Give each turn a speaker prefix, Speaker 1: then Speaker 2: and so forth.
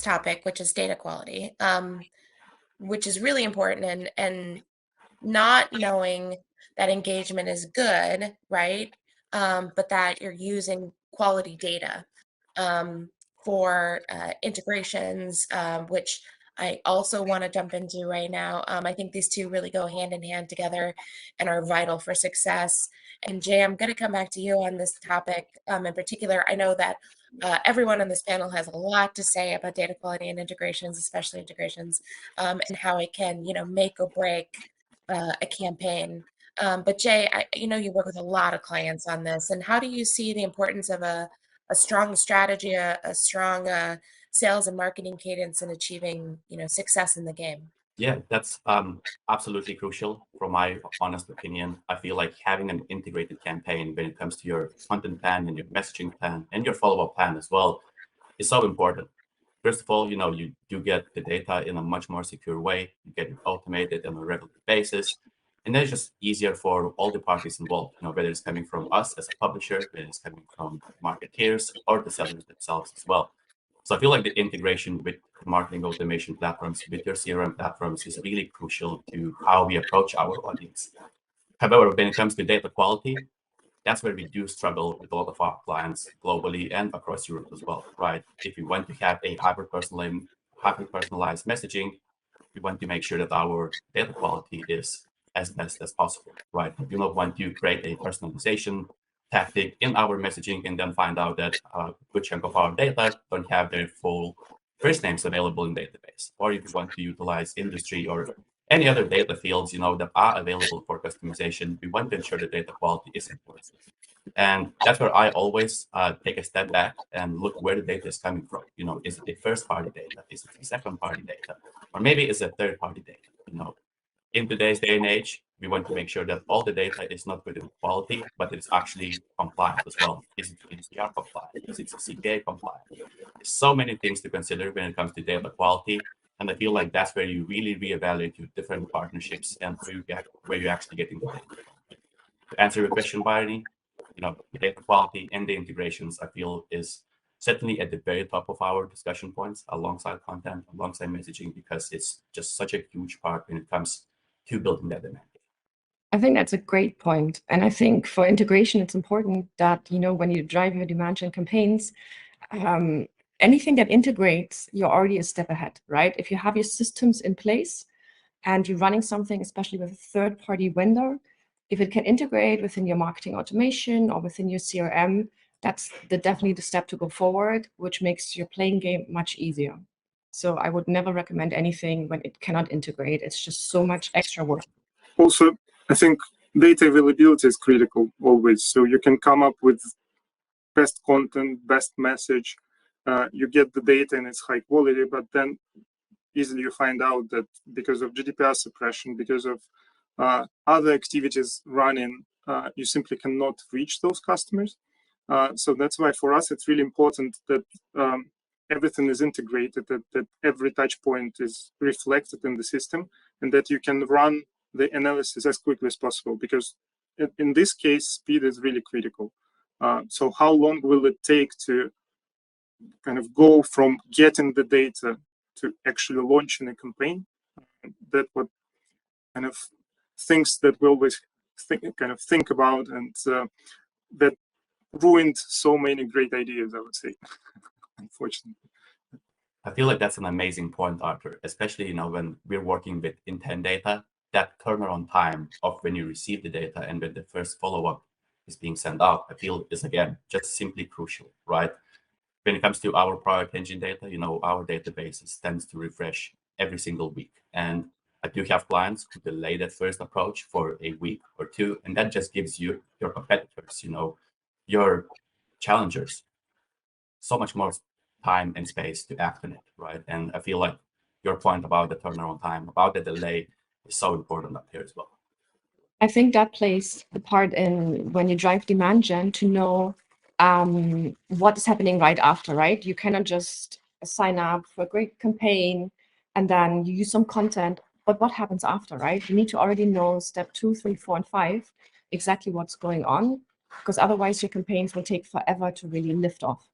Speaker 1: topic, which is data quality, which is really important, and not knowing that engagement is good, right? But that you're using quality data um, for integrations, which I also want to jump into right now. I think these two really go hand in hand together and are vital for success. And Jay, I'm going to come back to you on this topic in particular. I know that everyone on this panel has a lot to say about data quality and integrations, especially integrations, and how it can, make or break a campaign. But Jay, you work with a lot of clients on this, and how do you see the importance of a strong strategy, a strong sales and marketing cadence in achieving, success in the game?
Speaker 2: Yeah, that's absolutely crucial from my honest opinion. I feel like having an integrated campaign when it comes to your content plan and your messaging plan and your follow-up plan as well is so important. First of all, you do get the data in a much more secure way. You get it automated on a regular basis. And then it's just easier for all the parties involved, whether it's coming from us as a publisher, whether it's coming from marketeers or the sellers themselves as well. So I feel like the integration with marketing automation platforms, with your CRM platforms is really crucial to how we approach our audience. However, when it comes to data quality, that's where we do struggle with a lot of our clients globally and across Europe as well, right? If we want to have a hyper-personalized messaging, we want to make sure that our data quality is as best as possible, right? We do not want to create a personalization tactic in our messaging and then find out that a good chunk of our data don't have their full first names available in database. Or if you want to utilize industry or any other data fields, that are available for customization, we want to ensure the data quality is important. And that's where I always take a step back and look where the data is coming from. Is it the first party data? Is it the second party data? Or maybe it's a third party data? In today's day and age, we want to make sure that all the data is not good in quality, but it's actually compliant as well. Is it GDPR compliant? Is it CPA compliant? There's so many things to consider when it comes to data quality. And I feel like that's where you really reevaluate your different partnerships and where you're actually getting the data. To answer your question, Barney, the data quality and the integrations, I feel, is certainly at the very top of our discussion points alongside content, alongside messaging, because it's just such a huge part when it comes to building that demand.
Speaker 3: I think that's a great point. And I think for integration, it's important that, when you drive your demand gen campaigns, anything that integrates, you're already a step ahead, right? If you have your systems in place and you're running something, especially with a third-party vendor, if it can integrate within your marketing automation or within your CRM, that's definitely the step to go forward, which makes your playing game much easier. So I would never recommend anything when it cannot integrate. It's just so much extra work.
Speaker 4: Also, I think data availability is critical always. So you can come up with best content, best message. You get the data and it's high quality, but then easily you find out that because of GDPR suppression, because of other activities running, you simply cannot reach those customers. So that's why for us, it's really important that everything is integrated, that every touch point is reflected in the system, and that you can run the analysis as quickly as possible, because in this case, speed is really critical. So how long will it take to kind of go from getting the data to actually launching a campaign? That what kind of things that we always think about, and that ruined so many great ideas, I would say, unfortunately.
Speaker 2: I feel like that's an amazing point, Arthur, especially when we're working with intent data. That turnaround time of when you receive the data and when the first follow-up is being sent out, I feel is, again, just simply crucial, right? When it comes to our product engine data, our databases tends to refresh every single week. And I do have clients who delay that first approach for a week or two, and that just gives you, your competitors, your challengers, so much more time and space to act on it, right? And I feel like your point about the turnaround time, about the delay, is so important up here as well.
Speaker 3: I think that plays the part in when you drive demand gen to know what is happening right after, right? You cannot just sign up for a great campaign and then you use some content, but what happens after, right? You need to already know step 2, 3, 4, and 5, exactly what's going on, because otherwise your campaigns will take forever to really lift off.